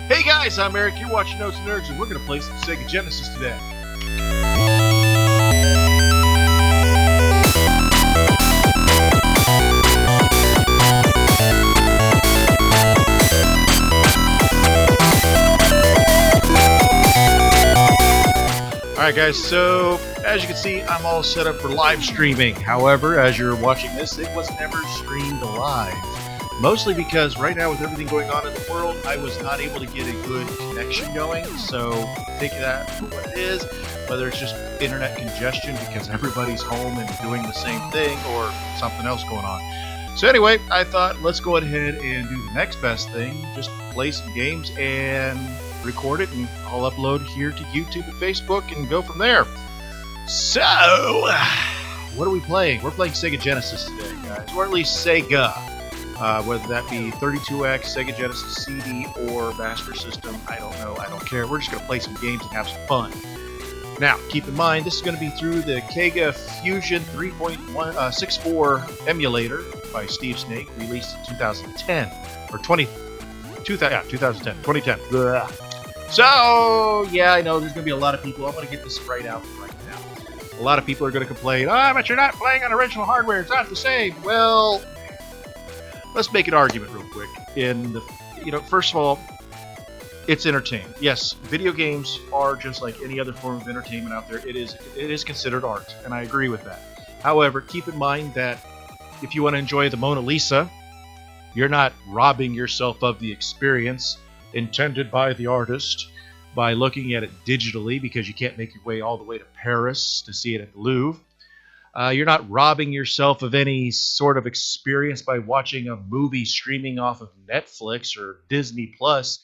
Hey guys, I'm Eric. You're watching Notes and Nerds, and we're going to play some Sega Genesis today. Alright guys, so as you can see, I'm all set up for live streaming. However, as you're watching this, it was never streamed live. Mostly because right now with everything going on in the world, I was not able to get a good connection going. So take that for what it is, whether it's just internet congestion because everybody's home and doing the same thing or something else going on. So anyway, I thought let's go ahead and do the next best thing, just play some games and record it, and I'll upload here to YouTube and Facebook and go from there. So, what are we playing? We're playing Sega Genesis today, guys, or at least Sega. Whether that be 32X, Sega Genesis CD, or Master System, I don't know, I don't care. We're just going to play some games and have some fun. Now, keep in mind, this is going to be through the Kega Fusion 3.64 emulator by Steve Snake, released in 2010, or 2010. Blah. So, yeah, I know there's going to be a lot of people. I'm going to get this right out right now. A lot of people are going to complain, but you're not playing on original hardware. It's not the same. Well, let's make an argument real quick. First of all, it's entertainment. Yes, video games are just like any other form of entertainment out there. It is considered art, and I agree with that. However, keep in mind that if you want to enjoy the Mona Lisa, you're not robbing yourself of the experience intended by the artist by looking at it digitally because you can't make your way all the way to Paris to see it at the Louvre. You're not robbing yourself of any sort of experience by watching a movie streaming off of Netflix or Disney Plus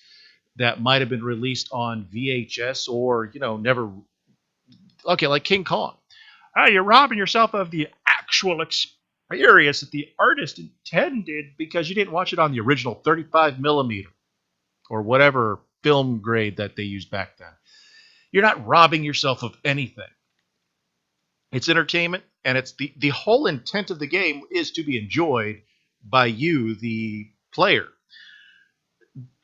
that might have been released on VHS or, never. Okay, like King Kong. You're robbing yourself of the actual experience that the artist intended because you didn't watch it on the original 35 millimeter or whatever film grade that they used back then. You're not robbing yourself of anything. It's entertainment, and it's the whole intent of the game is to be enjoyed by you, the player.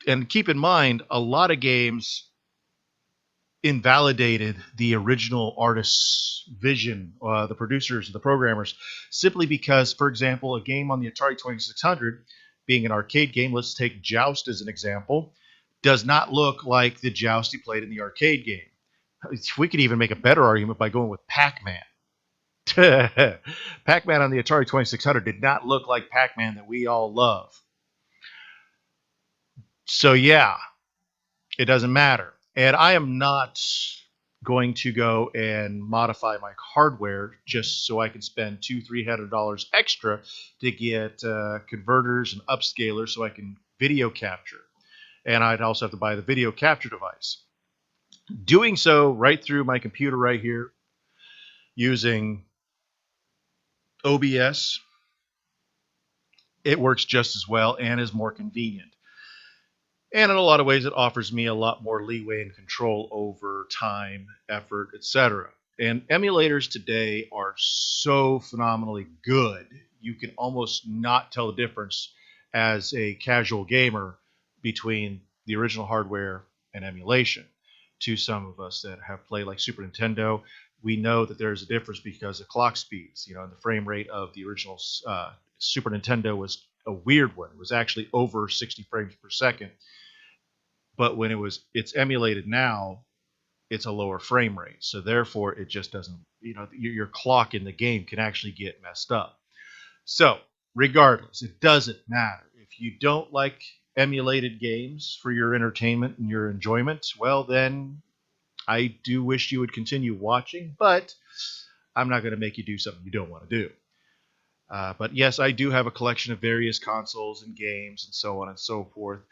And keep in mind, a lot of games invalidated the original artist's vision, the producers, the programmers, simply because, for example, a game on the Atari 2600, being an arcade game, let's take Joust as an example, does not look like the Joust you played in the arcade game. We could even make a better argument by going with Pac-Man. Pac-Man on the Atari 2600 did not look like Pac-Man that we all love. So yeah, it doesn't matter. And I am not going to go and modify my hardware just so I can spend $200-300 extra to get converters and upscalers so I can video capture. And I'd also have to buy the video capture device. Doing so right through my computer right here using OBS, it works just as well and is more convenient. And in a lot of ways, it offers me a lot more leeway and control over time, effort, etc. And emulators today are so phenomenally good, you can almost not tell the difference as a casual gamer between the original hardware and emulation. To some of us that have played like Super Nintendo, we know that there's a difference because of clock speeds. And the frame rate of the original Super Nintendo was a weird one. It was actually over 60 frames per second. But when it's emulated now, it's a lower frame rate. So therefore, it just doesn't, your clock in the game can actually get messed up. So regardless, it doesn't matter. If you don't like emulated games for your entertainment and your enjoyment, well, then I do wish you would continue watching, but I'm not going to make you do something you don't want to do. But yes, I do have a collection of various consoles and games and so on and so forth.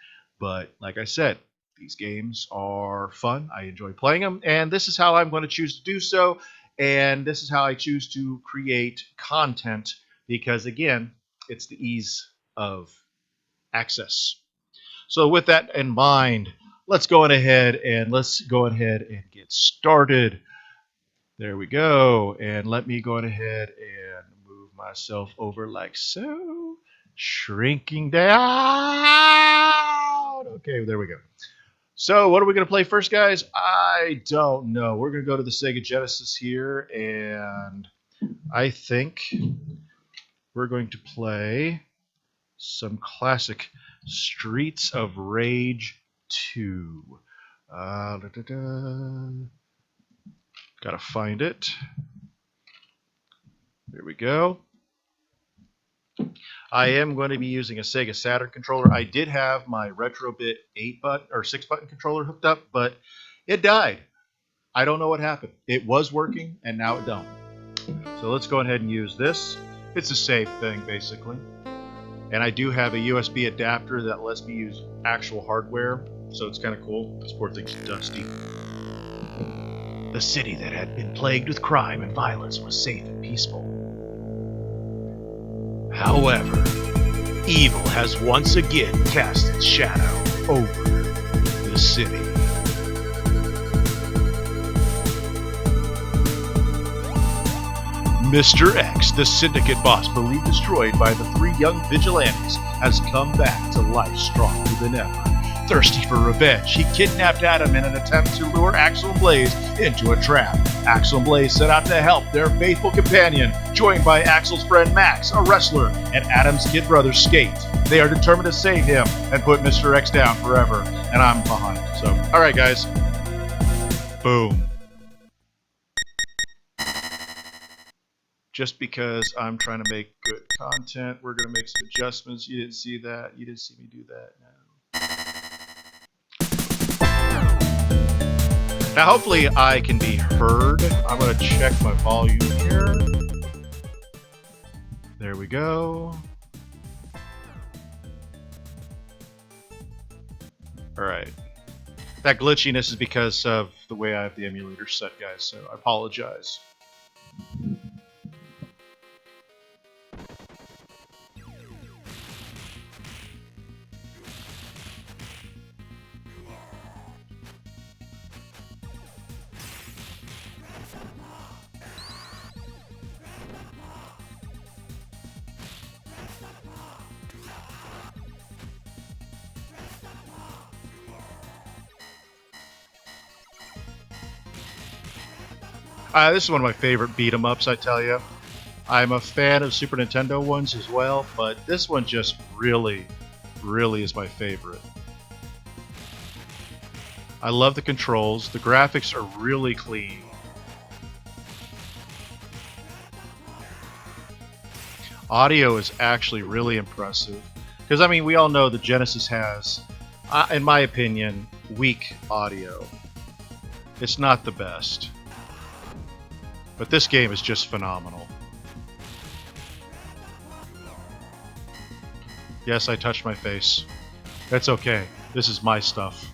But like I said, these games are fun. I enjoy playing them, and this is how I'm going to choose to do so, and this is how I choose to create content because, again, it's the ease of access. So with that in mind, let's go ahead and get started. There we go, and let me go ahead and move myself over like so, shrinking down. Okay, there we go. So, what are we going to play first, guys? I don't know. We're going to go to the Sega Genesis here, and I think we're going to play some classic Streets of Rage 2. Gotta find it. There we go. I am going to be using a Sega Saturn controller. I did have my Retrobit 8-button or 6-button controller hooked up, but it died. I don't know what happened. It was working, and now it don't. So let's go ahead and use this. It's the same thing, basically. And I do have a USB adapter that lets me use actual hardware, so it's kind of cool. This poor thing's dusty. The city that had been plagued with crime and violence was safe and peaceful. However, evil has once again cast its shadow over the city. Mr. X, the syndicate boss believed destroyed by the three young vigilantes, has come back to life stronger than ever. Thirsty for revenge, he kidnapped Adam in an attempt to lure Axel and Blaze into a trap. Axel and Blaze set out to help their faithful companion, joined by Axel's friend Max, a wrestler, and Adam's kid brother Skate. They are determined to save him and put Mr. X down forever, and I'm behind. So, alright guys. Boom. Just because I'm trying to make good content, we're going to make some adjustments. You didn't see that. You didn't see me do that. No. Now, hopefully I can be heard. I'm going to check my volume here. There we go. All right. That glitchiness is because of the way I have the emulator set, guys, so I apologize. This is one of my favorite beat-em-ups, I tell you. I'm a fan of Super Nintendo ones as well, but this one just really is my favorite. I love the controls. The graphics are really clean. Audio is actually really impressive. Because, I mean, we all know the Genesis has, in my opinion, weak audio. It's not the best. But this game is just phenomenal. Yes, I touched my face. That's okay. This is my stuff.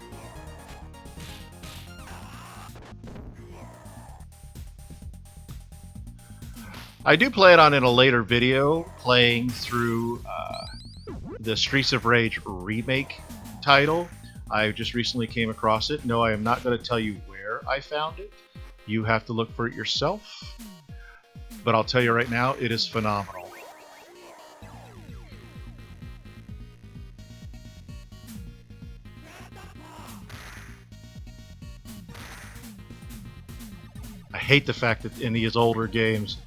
I do plan on in a later video playing through the Streets of Rage remake title. I just recently came across it. No, I am not going to tell you where I found it. You have to look for it yourself. But I'll tell you right now, it is phenomenal. I hate the fact that in these older games,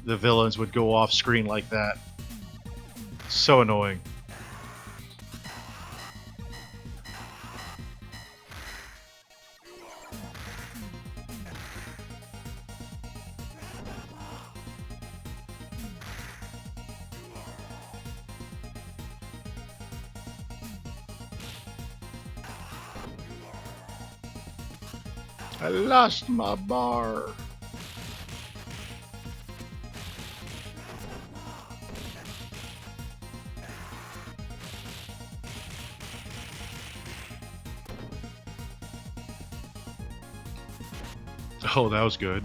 the villains would go off screen like that. So annoying. I lost my bar. Oh, that was good.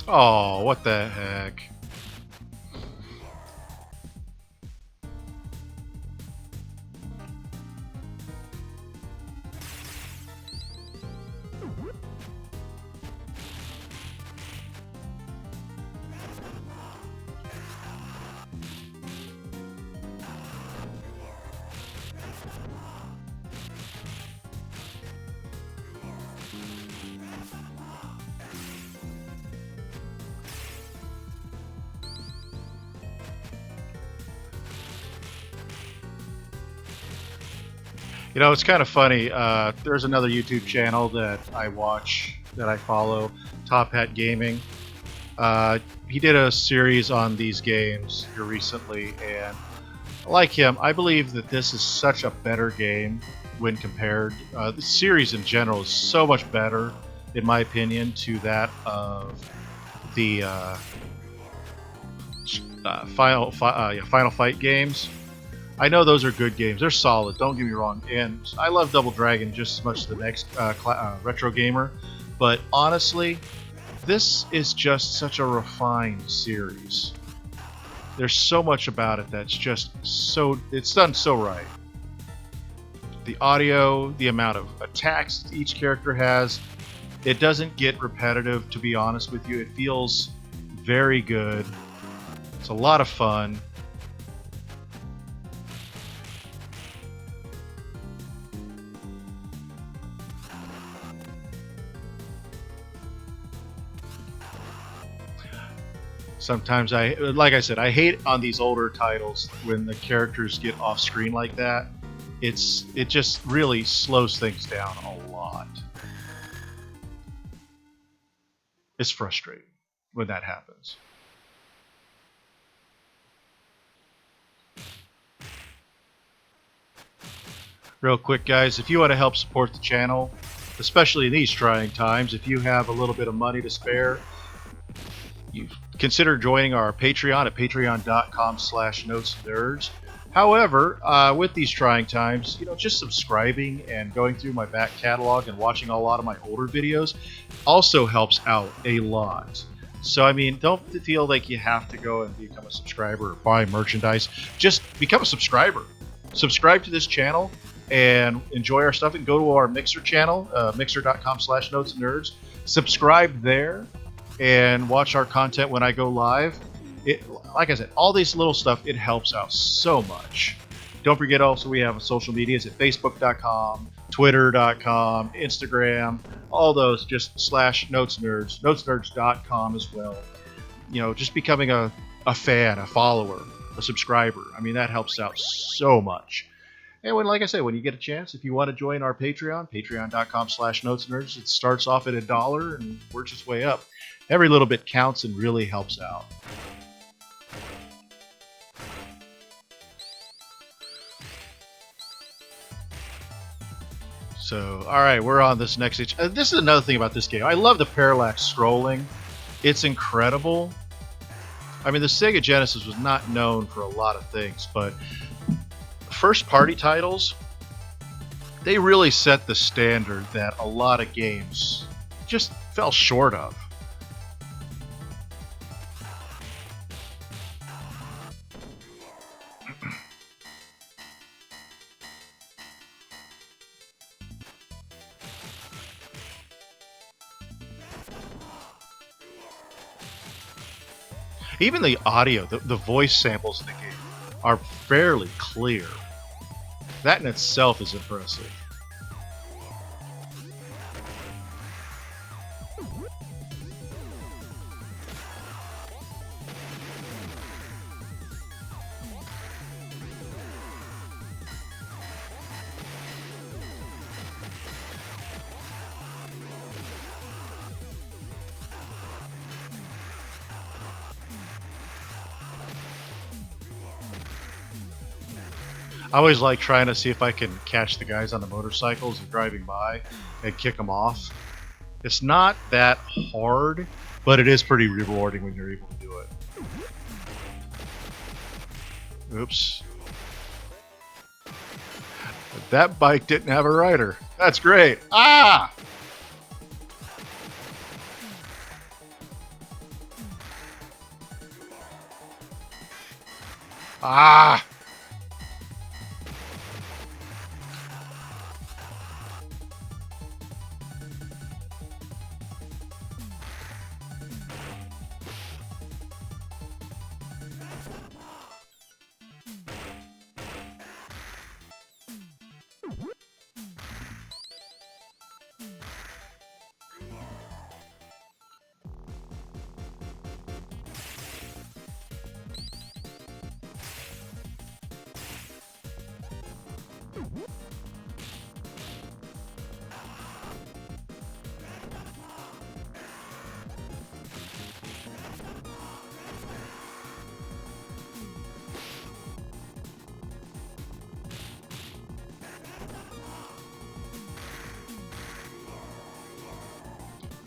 Oh, what the heck? You know, it's kind of funny. There's another YouTube channel that I watch, that I follow, Top Hat Gaming. He did a series on these games here recently, and like him, I believe that this is such a better game when compared. The series in general is so much better, in my opinion, to that of the Final Fight games. I know those are good games. They're solid. Don't get me wrong. And I love Double Dragon just as much as the next retro gamer. But honestly, this is just such a refined series. There's so much about it that's just so... It's done so right. The audio, the amount of attacks each character has, it doesn't get repetitive, to be honest with you. It feels very good. It's a lot of fun. Sometimes like I said, I hate on these older titles when the characters get off screen like that. It just really slows things down a lot. It's frustrating when that happens. Real quick, guys, if you want to help support the channel, especially in these trying times, if you have a little bit of money to spare, you consider joining our Patreon at patreon.com/notesnerds. However, with these trying times, you know, just subscribing and going through my back catalog and watching a lot of my older videos also helps out a lot. So, I mean, don't feel like you have to go and become a subscriber or buy merchandise. Just become a subscriber. Subscribe to this channel and enjoy our stuff, and go to our Mixer channel, mixer.com/notesnerds. Subscribe there and watch our content when I go live. Like I said, all this little stuff, it helps out so much. Don't forget also we have social medias at facebook.com, twitter.com, Instagram, all those, just /notesnerds, notesnerds.com as well. You know, just becoming a fan, a follower, a subscriber. I mean, that helps out so much. And like I said, when you get a chance, if you want to join our Patreon, patreon.com/notesnerds, it starts off at $1 and works its way up. Every little bit counts and really helps out. So, alright, we're on this next stage. This is another thing about this game. I love the parallax scrolling. It's incredible. I mean, the Sega Genesis was not known for a lot of things, but first-party titles, they really set the standard that a lot of games just fell short of. Even the audio, the voice samples in the game are fairly clear. That in itself is impressive. I always like trying to see if I can catch the guys on the motorcycles and driving by and kick them off. It's not that hard, but it is pretty rewarding when you're able to do it. Oops. That bike didn't have a rider. That's great. Ah! Ah!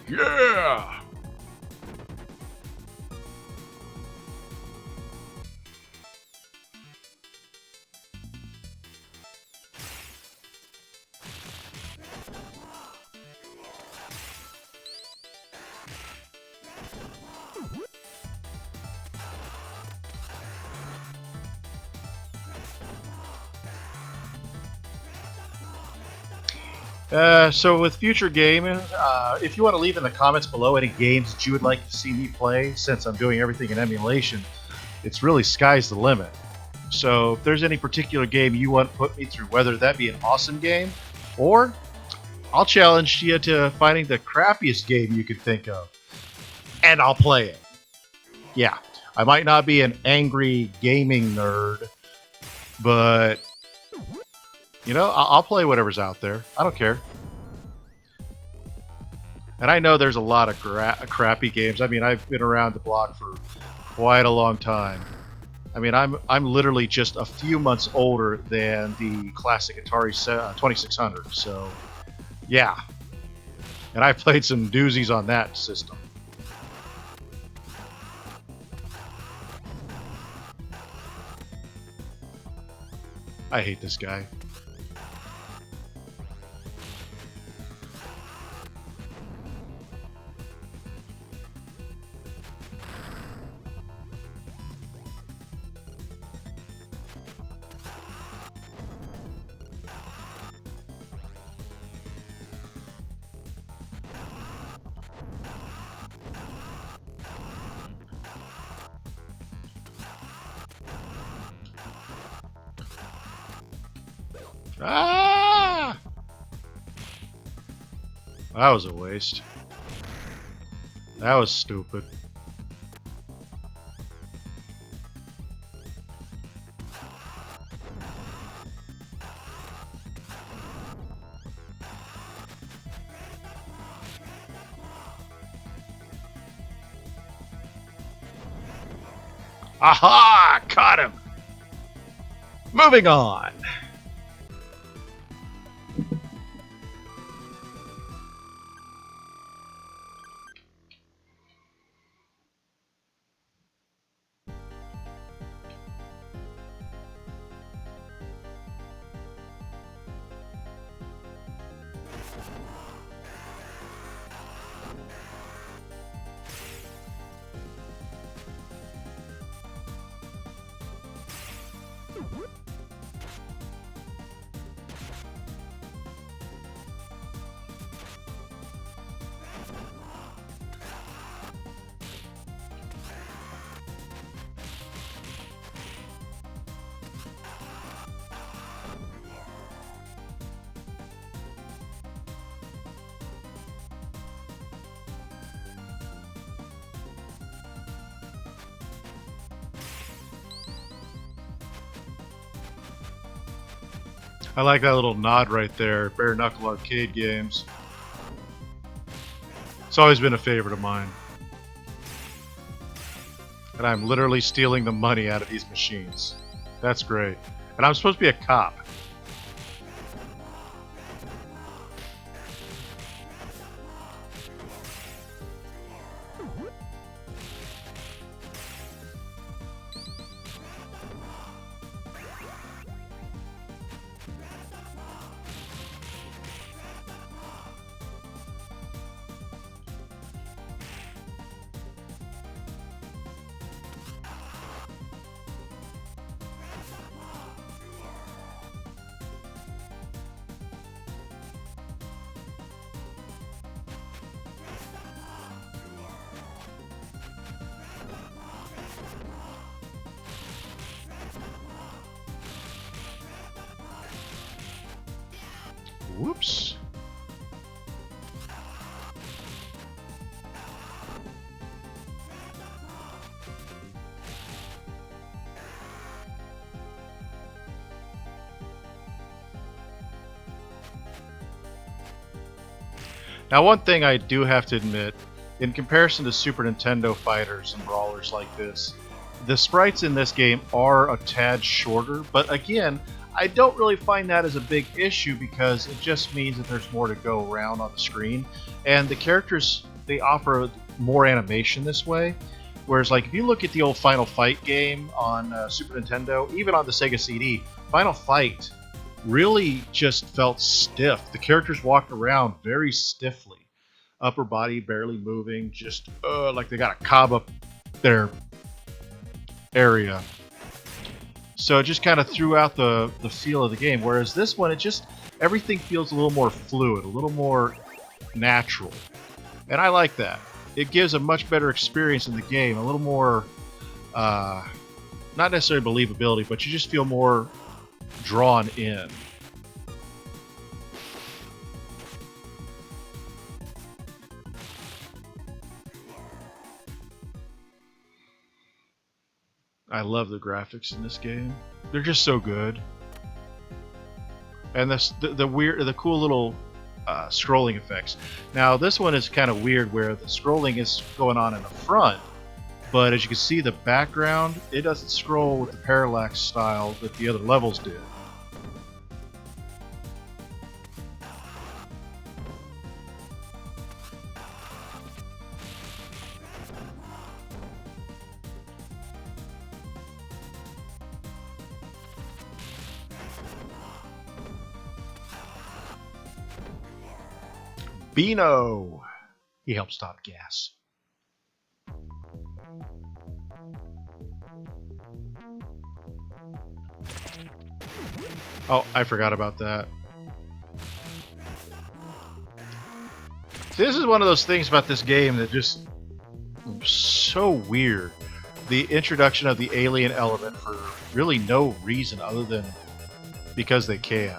Yeah! So with future gaming, if you want to leave in the comments below any games that you would like to see me play, since I'm doing everything in emulation, it's really sky's the limit. So if there's any particular game you want to put me through, whether that be an awesome game, or I'll challenge you to finding the crappiest game you could think of, and I'll play it. Yeah, I might not be an angry gaming nerd, but you know, I'll play whatever's out there. I don't care. And I know there's a lot of crappy games. I mean, I've been around the block for quite a long time. I mean, I'm literally just a few months older than the classic Atari 2600. So, yeah. And I've played some doozies on that system. I hate this guy. Ah! That was a waste. That was stupid. Aha! Caught him! Moving on. I like that little nod right there. Bare Knuckle arcade games. It's always been a favorite of mine. And I'm literally stealing the money out of these machines. That's great. And I'm supposed to be a cop. Whoops. Now, one thing I do have to admit, in comparison to Super Nintendo fighters and brawlers like this, the sprites in this game are a tad shorter, but again, I don't really find that as a big issue because it just means that there's more to go around on the screen, and the characters they offer more animation this way. Whereas, like, if you look at the old Final Fight game on Super Nintendo, even on the Sega CD, Final Fight really just felt stiff. The characters walked around very stiffly, upper body barely moving, just like they got a cob up their area. So it just kind of threw out the feel of the game. Whereas this one, it just, everything feels a little more fluid, a little more natural. And I like that. It gives a much better experience in the game, a little more, not necessarily believability, but you just feel more drawn in. I love the graphics in this game. They're just so good. And the cool little scrolling effects. Now this one is kind of weird where the scrolling is going on in the front, but as you can see the background, it doesn't scroll with the parallax style that the other levels did. Beano! He helps stop gas. Oh, I forgot about that. This is one of those things about this game that just so weird. The introduction of the alien element for really no reason other than because they can.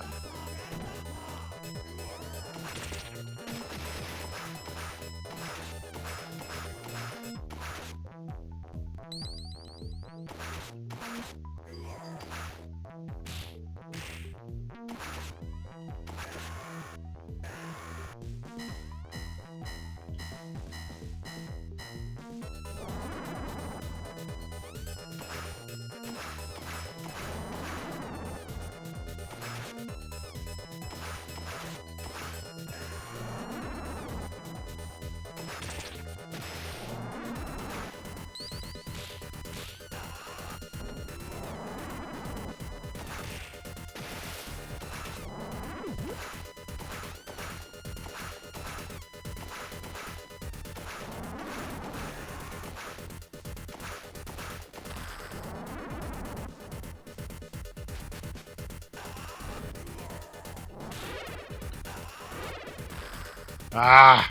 Ah!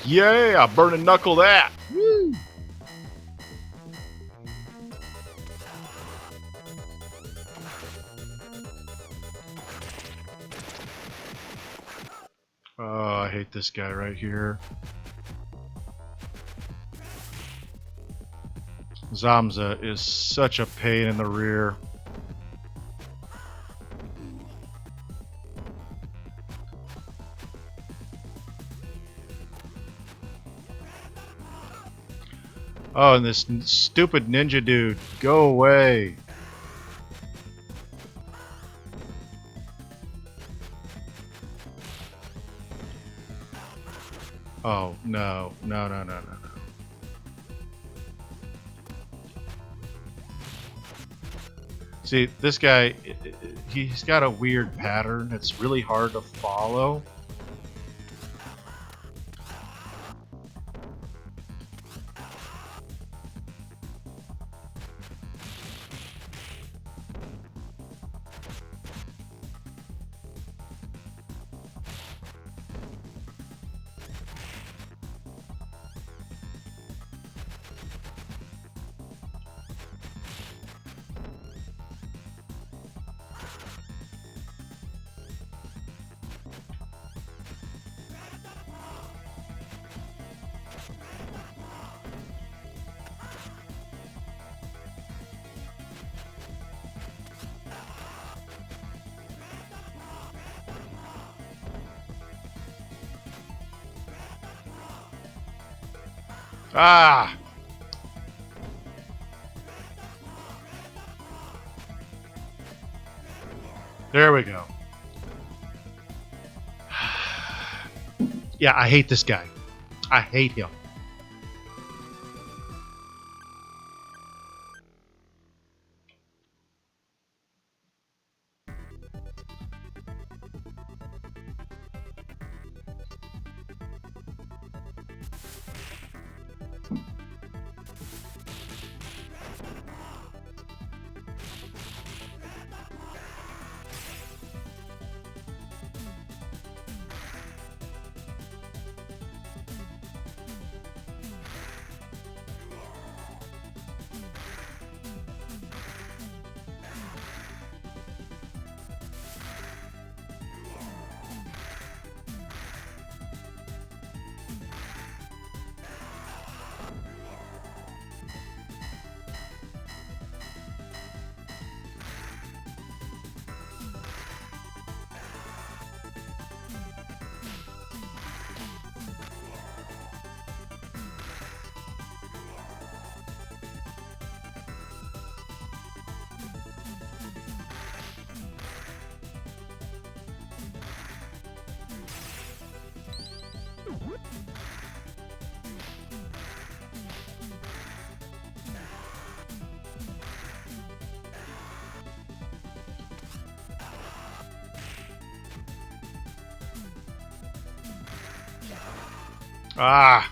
Yeah, burn and knuckle that! Woo! Oh, I hate this guy right here. Zamza is such a pain in the rear. Oh, and this stupid ninja dude, go away. Oh, no, no, no, no, no, no. See, this guy, he's got a weird pattern that's really hard to follow. Ah! There we go. Yeah, I hate this guy. I hate him. Ah!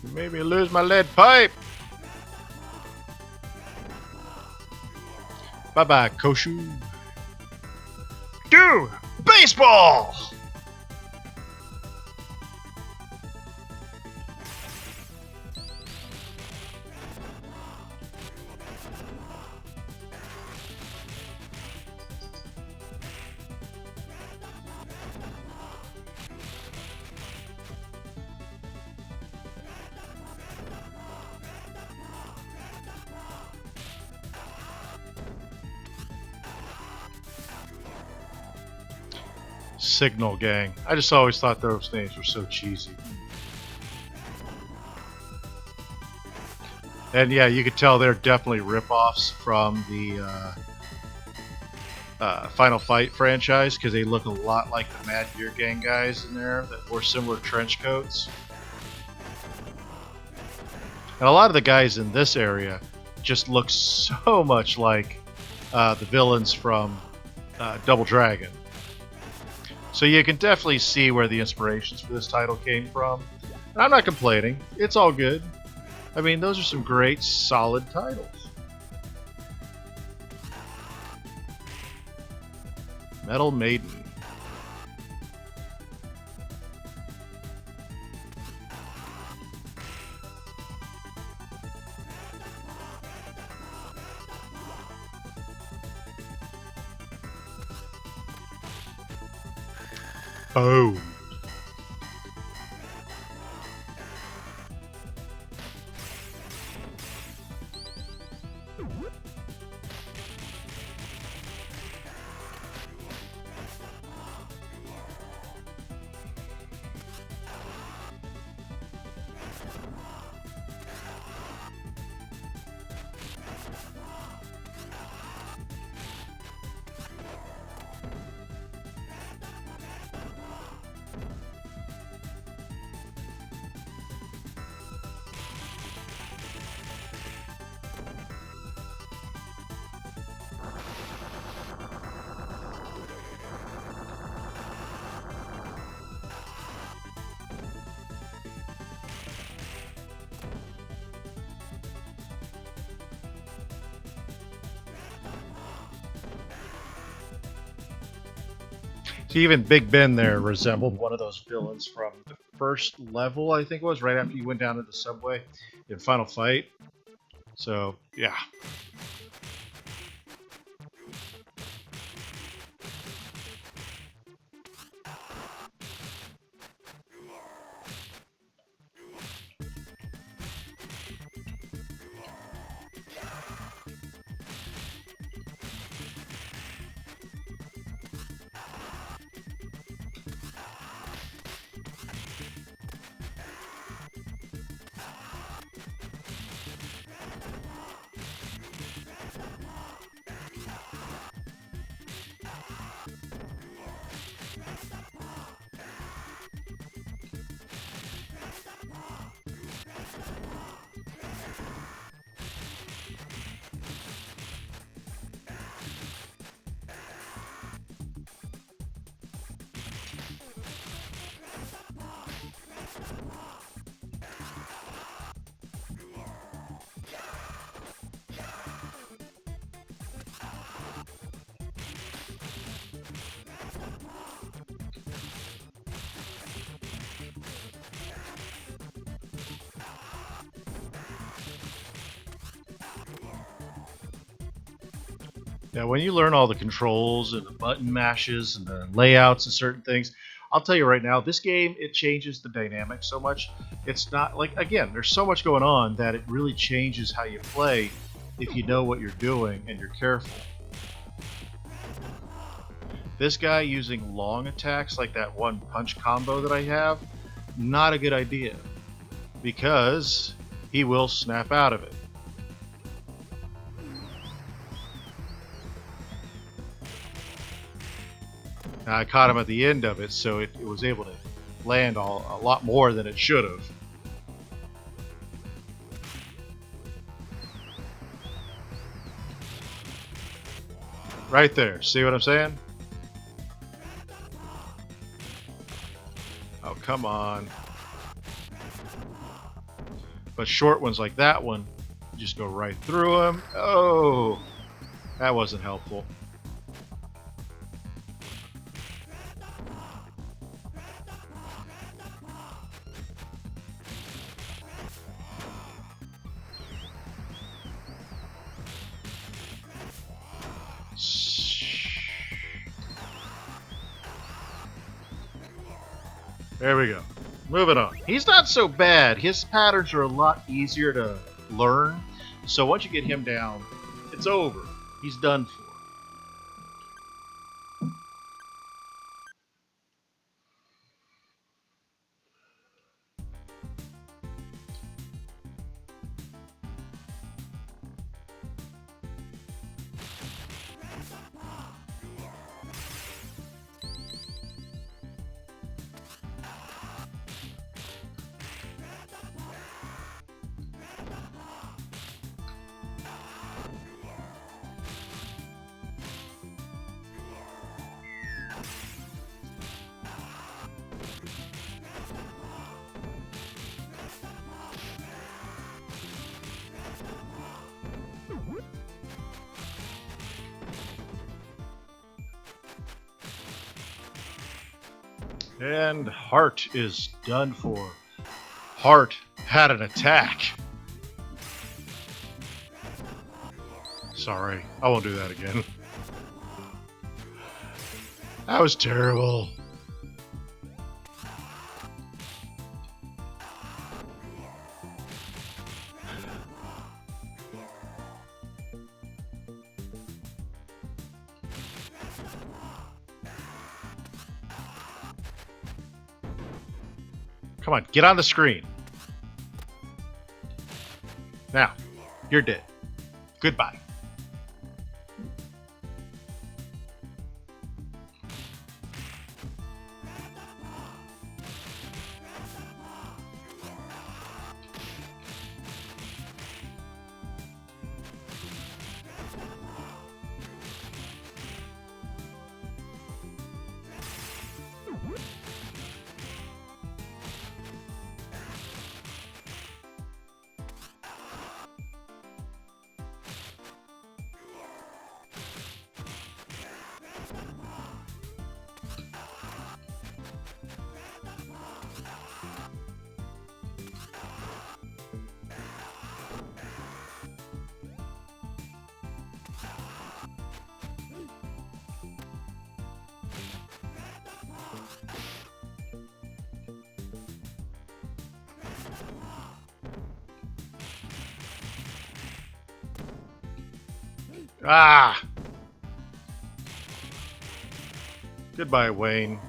You made me lose my lead pipe! Bye-bye, Koshu. Do baseball! Signal Gang. I just always thought those names were so cheesy. And yeah, you could tell they're definitely rip-offs from the Final Fight franchise because they look a lot like the Mad Gear Gang guys in there that wore similar trench coats. And a lot of the guys in this area just look so much like the villains from Double Dragon. So you can definitely see where the inspirations for this title came from. And I'm not complaining. It's all good. I mean, those are some great, solid titles. Metal Maiden. Oh. See, even Big Ben there resembled one of those villains from the first level, I think it was, right after you went down to the subway in Final Fight. So, yeah. Yeah, when you learn all the controls and the button mashes and the layouts and certain things, I'll tell you right now, this game, it changes the dynamic so much. It's not like, again, there's so much going on that it really changes how you play if you know what you're doing and you're careful. This guy using long attacks like that one punch combo that I have, not a good idea because he will snap out of it. Now, I caught him at the end of it, so it was able to land a lot more than it should have. Right there. See what I'm saying? Oh, come on. But short ones like that one, just go right through them. Oh, that wasn't helpful. There we go. Moving on. He's not so bad. His patterns are a lot easier to learn. So once you get him down, it's over. He's done for. And Hart is done for. Hart had an attack. Sorry, I won't do that again. That was terrible. Come on, get on the screen. Now, you're dead. Goodbye. Ah! Goodbye, Wayne.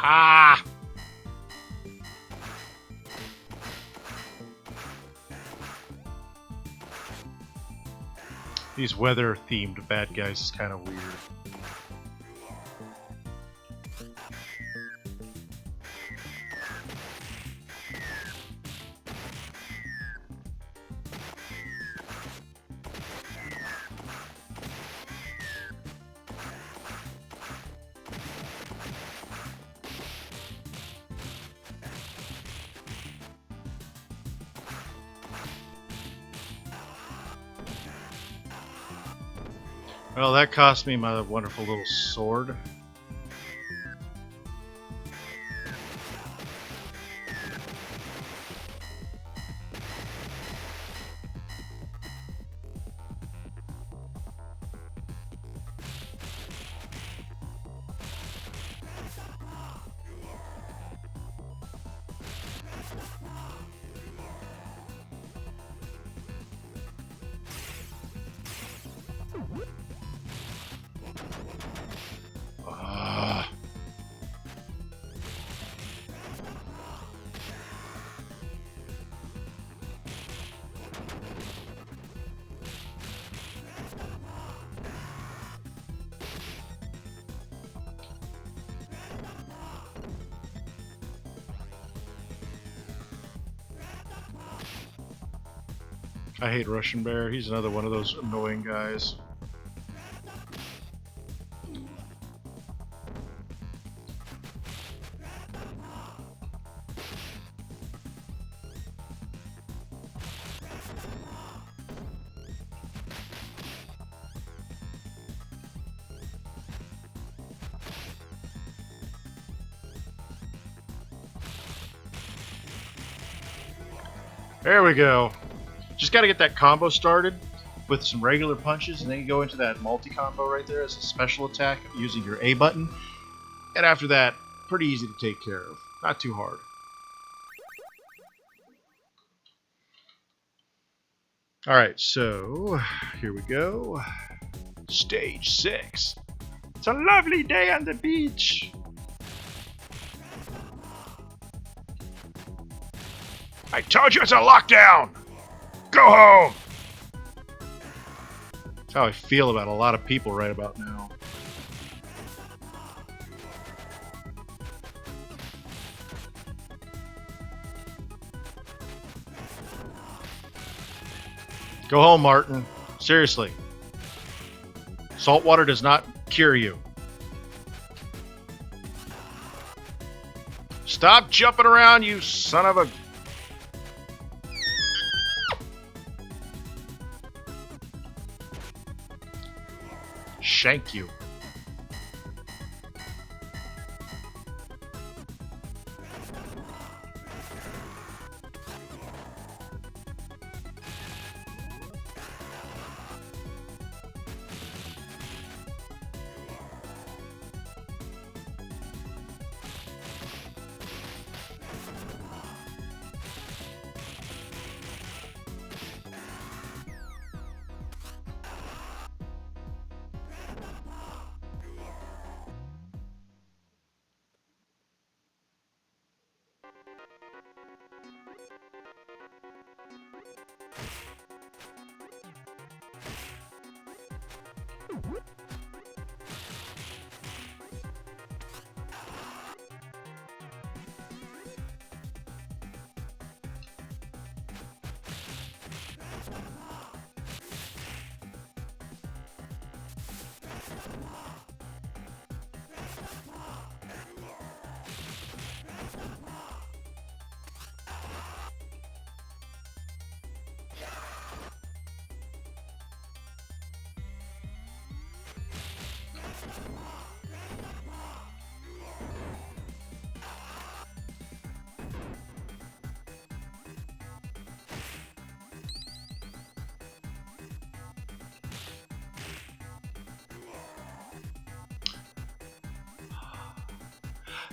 Ah! These weather-themed bad guys is kind of weird. Well, that cost me my wonderful little sword. Ah. I hate Russian Bear. He's another one of those annoying guys. There we go. Just got to get that combo started with some regular punches, and then you go into that multi-combo right there as a special attack using your A button. And after that, pretty easy to take care of. Not too hard. Alright, so here we go. Stage 6. It's a lovely day on the beach. I told you it's a lockdown! Go home! That's how I feel about a lot of people right about now. Go home, Martin. Seriously. Salt water does not cure you. Stop jumping around, you son of a... Shank you.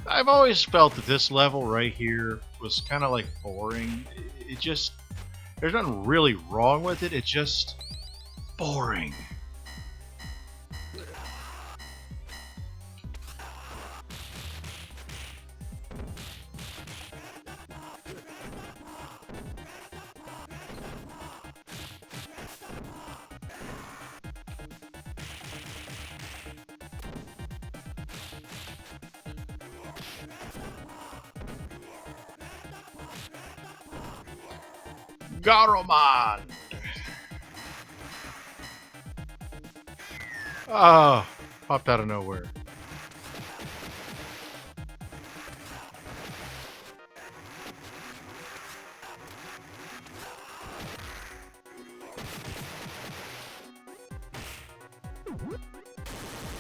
I've always felt that this level right here was kind of like boring. It just, there's nothing really wrong with it. It's just boring. Garoman! Oh, popped out of nowhere.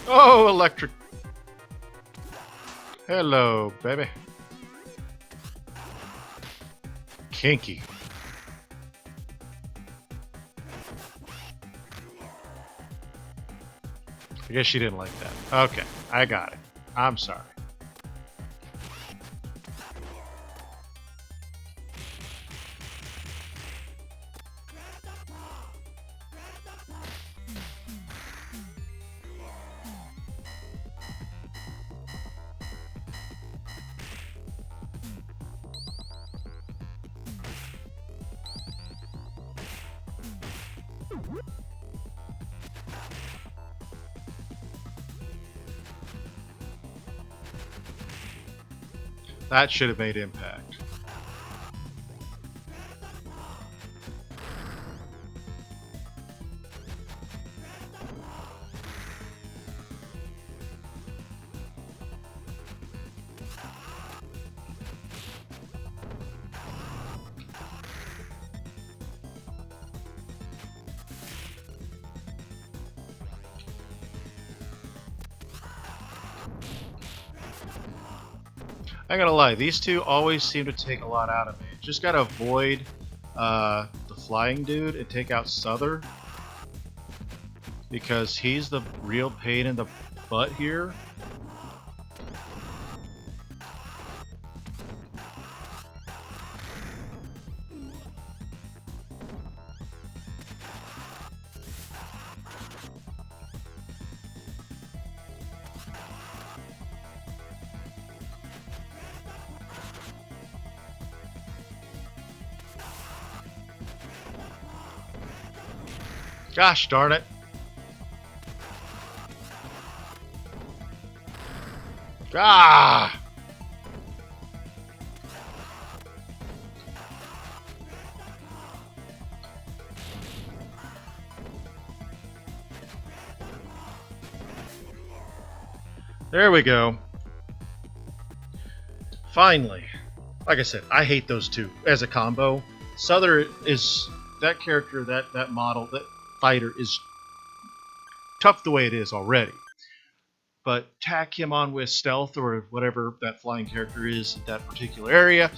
Oh, electric. Hello, baby. Kinky. I guess she didn't like that. Okay, I got it. I'm sorry. That should have made impact. I gotta lie, these two always seem to take a lot out of me. Just gotta avoid the flying dude and take out Souther, because he's the real pain in the butt here. Gosh darn it. Ah! There we go. Finally. Like I said, I hate those two as a combo. Souther is that character, that model, that fighter is tough the way it is already. But tack him on with stealth or whatever that flying character is in that particular area.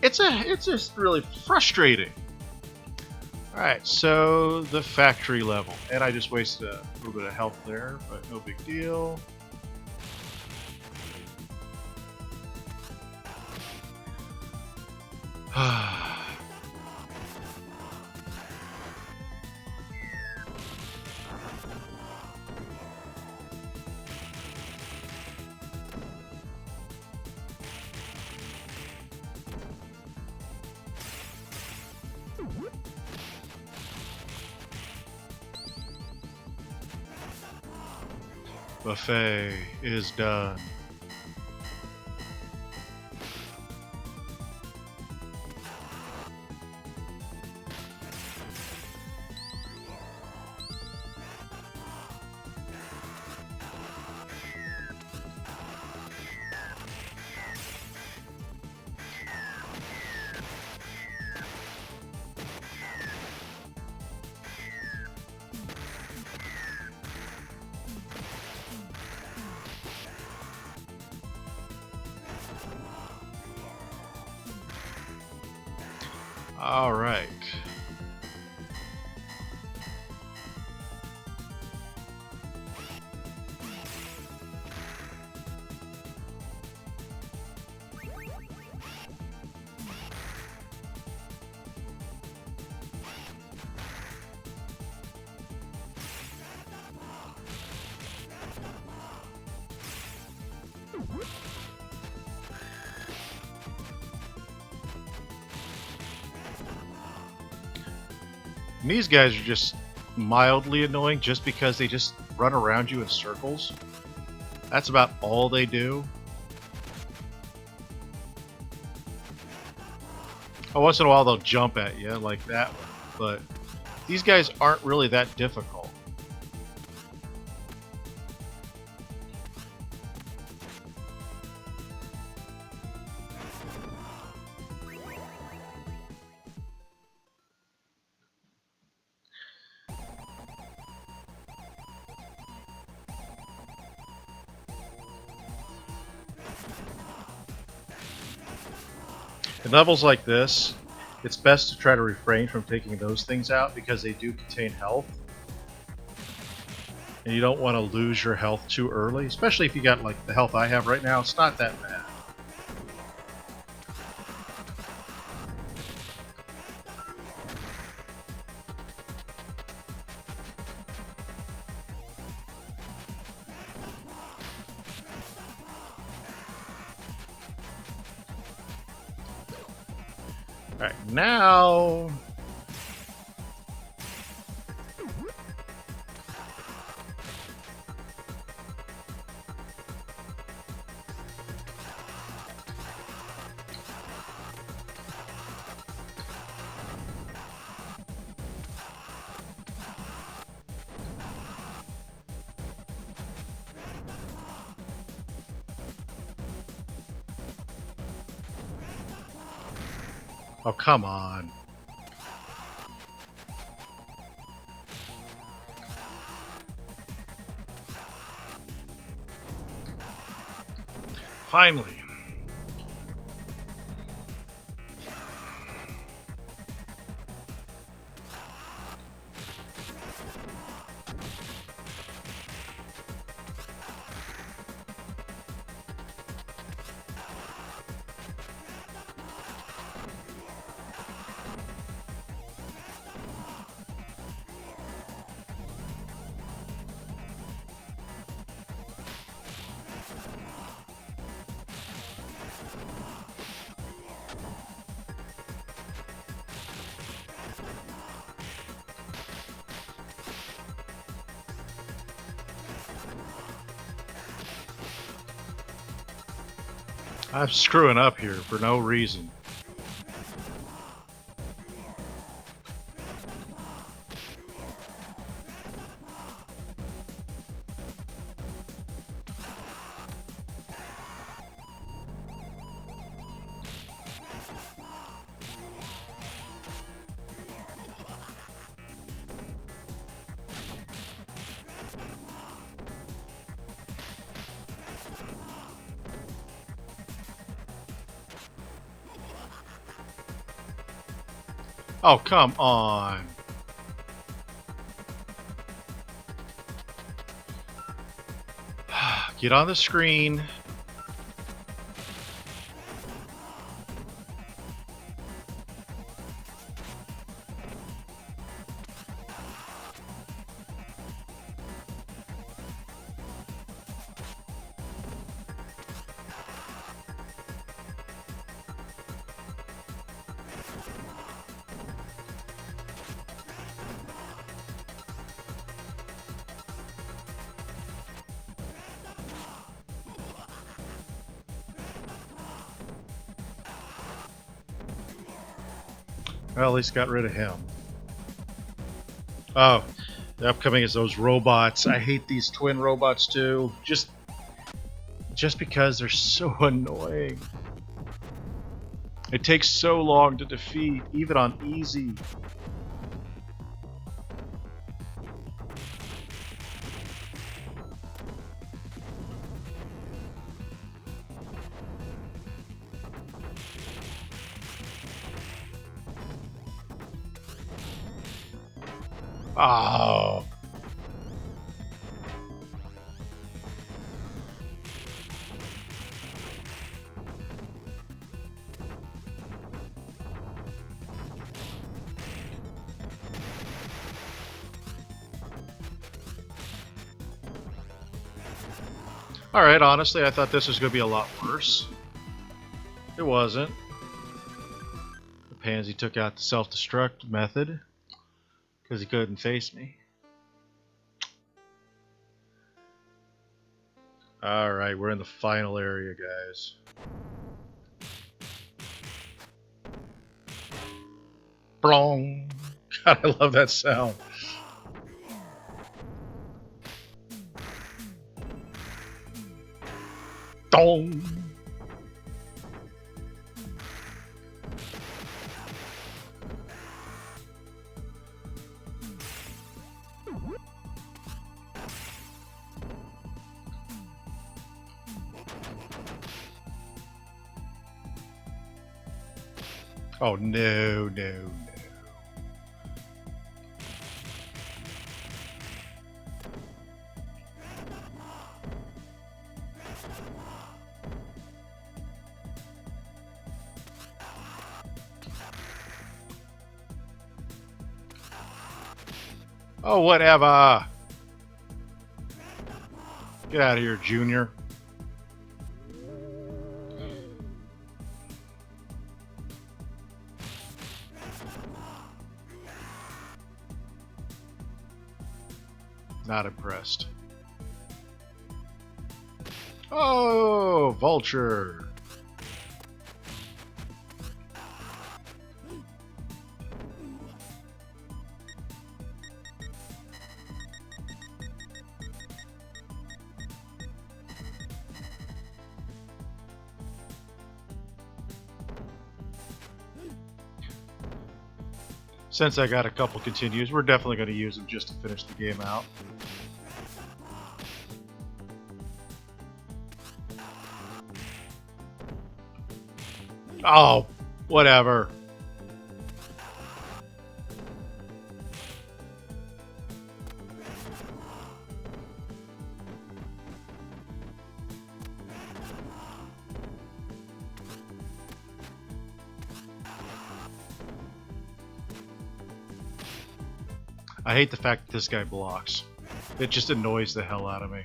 It's just really frustrating. Alright, so the factory level. And I just wasted a little bit of health there, but no big deal. Buffet is done. All right. And these guys are just mildly annoying just because they just run around you in circles. That's about all they do. Oh, once in a while they'll jump at you like that one, but these guys aren't really that difficult. In levels like this, it's best to try to refrain from taking those things out because they do contain health. And you don't want to lose your health too early, especially if you got like the health I have right now. It's not that bad. Alright, now... Oh, come on. Finally. I'm screwing up here for no reason. Oh, come on. Get on the screen. Well, at least got rid of him. Oh, the upcoming is those robots. I hate these twin robots too. Just because they're so annoying. It takes so long to defeat, even on easy. Oh. Alright, honestly, I thought this was going to be a lot worse. It wasn't. The pansy took out the self-destruct method because he couldn't face me. Alright, we're in the final area, guys. Brong! God, I love that sound. Dong! Oh, no, no, no. Oh, whatever. Get out of here, Junior. Not impressed. Oh, Vulture. Since I got a couple continues, we're definitely going to use them just to finish the game out. Oh, whatever. I hate the fact that this guy blocks. It just annoys the hell out of me.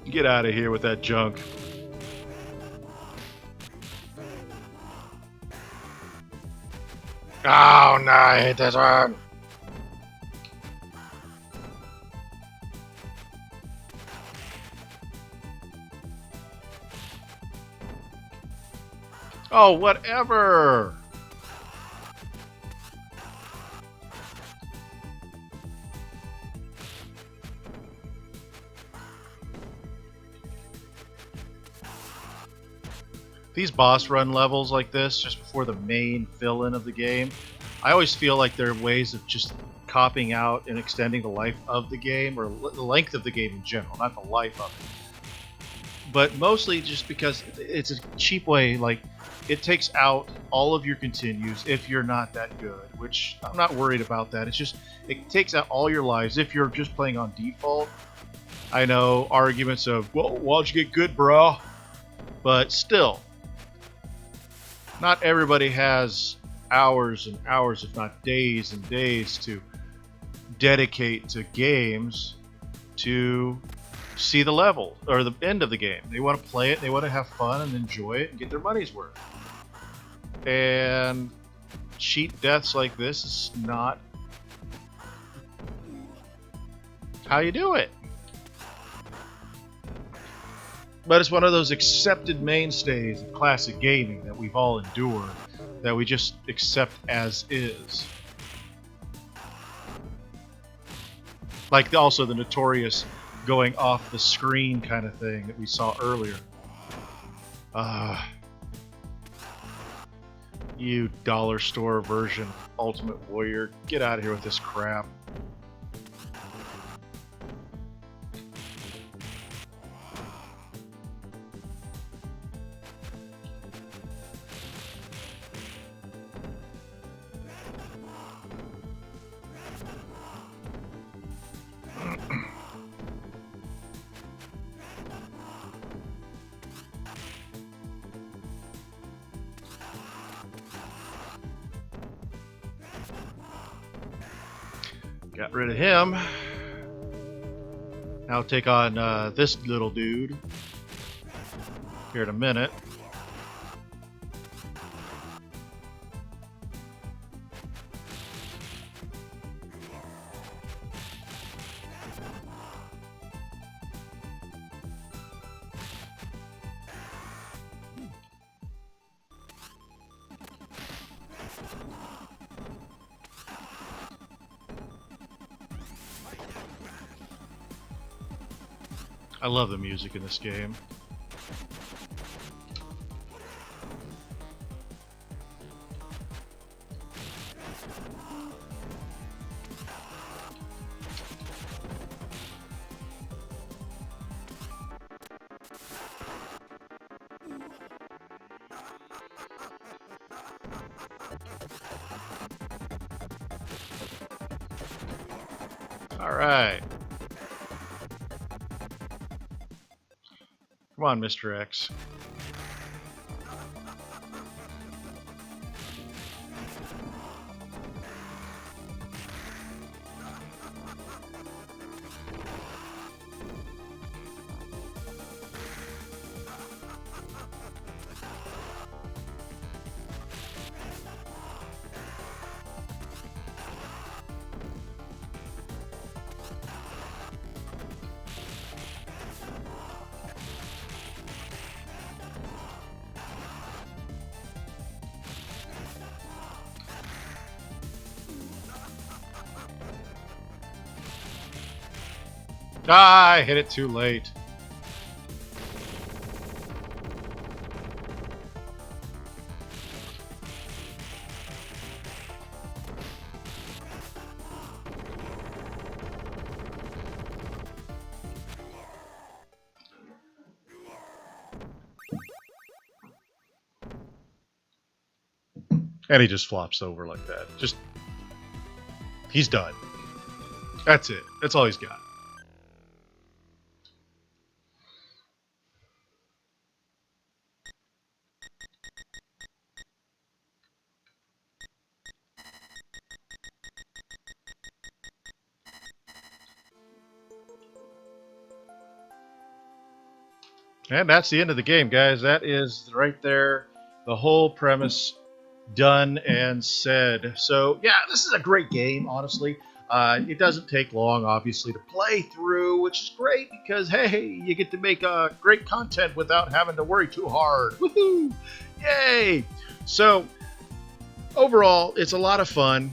Get out of here with that junk. Oh no, I hate this one. Oh, whatever. These boss run levels like this, just before the main fill-in of the game, I always feel like they're ways of just copying out and extending the life of the game, or the length of the game in general, not the life of it. But mostly just because it's a cheap way, like, it takes out all of your continues if you're not that good, which I'm not worried about that. It's just, it takes out all your lives if you're just playing on default. I know arguments of, well, why don't you get good, bro? But still, not everybody has hours and hours, if not days and days, to dedicate to games to see the level or the end of the game. They want to play it, they want to have fun and enjoy it and get their money's worth. And cheap deaths like this is not how you do it. But it's one of those accepted mainstays of classic gaming that we've all endured, that we just accept as is. Like also the notorious going off the screen kind of thing that we saw earlier. You dollar store version Ultimate Warrior, get out of here with this crap. Got rid of him. Now take on this little dude here in a minute. I love the music in this game. All right. Come on, Mr. X. Ah, I hit it too late. And he just flops over like that. Just, he's done. That's it. That's all he's got. And that's the end of the game, guys. That is right there, the whole premise done and said. So, yeah, this is a great game, honestly. It doesn't take long, obviously, to play through, which is great because, hey, you get to make great content without having to worry too hard. Woohoo! Yay! So, overall, it's a lot of fun.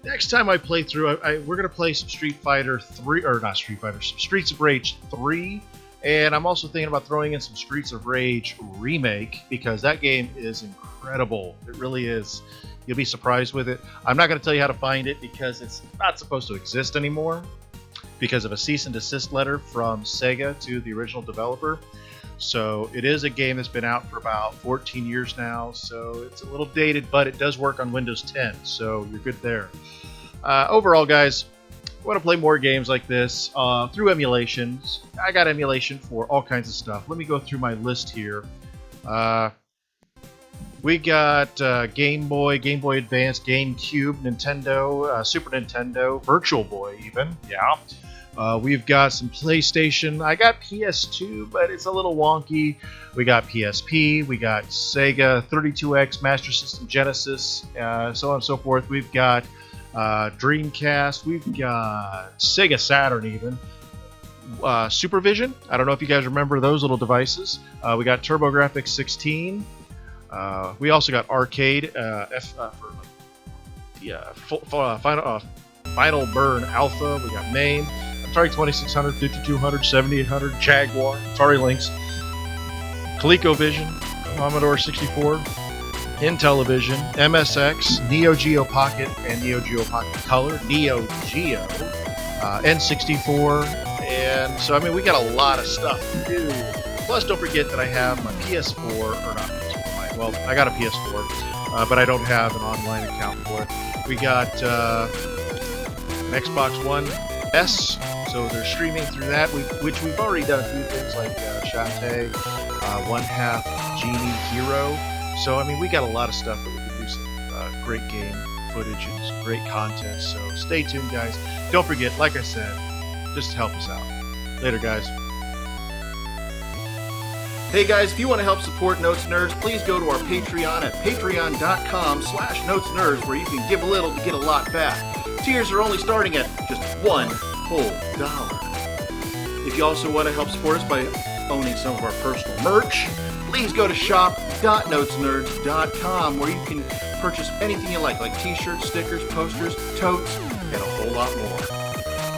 Next time I play through, we're going to play some Street Fighter 3, or not Street Fighter, some Streets of Rage 3. And I'm also thinking about throwing in some Streets of Rage Remake because that game is incredible. It really is. You'll be surprised with it. I'm not going to tell you how to find it because it's not supposed to exist anymore because of a cease and desist letter from Sega to the original developer. So it is a game that's been out for about 14 years now. So it's a little dated, but it does work on Windows 10. So you're good there. Overall, guys, I want to play more games like this through emulations. I got emulation for all kinds of stuff. Let me go through my list here. We got Game Boy, Game Boy Advance, GameCube, Nintendo, Super Nintendo, Virtual Boy even, yeah. We've got some PlayStation. I got PS2, but it's a little wonky. We got PSP, we got Sega 32X, Master System, Genesis, so on and so forth. We've got Dreamcast, we've got Sega Saturn even, Supervision. I don't know if you guys remember those little devices. We got TurboGrafx 16. We also got Arcade, Final Burn Alpha. We got MAME, Atari 2600, 5200, 7800, Jaguar, Atari Lynx, ColecoVision, Commodore 64. Intellivision, MSX, Neo Geo Pocket and Neo Geo Pocket Color, Neo Geo, N64, and so I mean we got a lot of stuff to do. Plus, don't forget that I have my PS4, or not PS4, well, I got a PS4, but I don't have an online account for it. We got an Xbox One S, so they're streaming through that, which we've already done a few things like Shantae, One Half Genie Hero. So, I mean, we got a lot of stuff that we can do some great game footage and some great content. So, stay tuned, guys. Don't forget, like I said, just help us out. Later, guys. Hey, guys, if you want to help support Notes Nerds, please go to our Patreon at patreon.com/NotesNerds, where you can give a little to get a lot back. Tiers are only starting at just $1 whole dollar. If you also want to help support us by owning some of our personal merch, please go to shop.notesnerds.com where you can purchase anything you like t-shirts, stickers, posters, totes, and a whole lot more.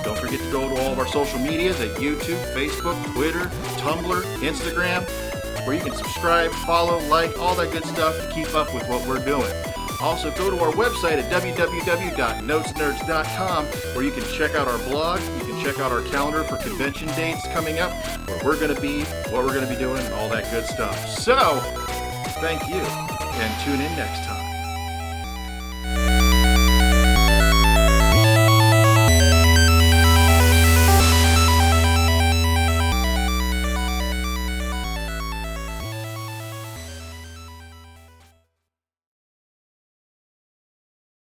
Don't forget to go to all of our social medias at YouTube, Facebook, Twitter, Tumblr, Instagram, where you can subscribe, follow, like, all that good stuff to keep up with what we're doing. Also, go to our website at www.notesnerds.com where you can check out our blog, you can check out our calendar for convention dates coming up, where we're going to be, what we're going to be doing, and all that good stuff. So, thank you, and tune in next time.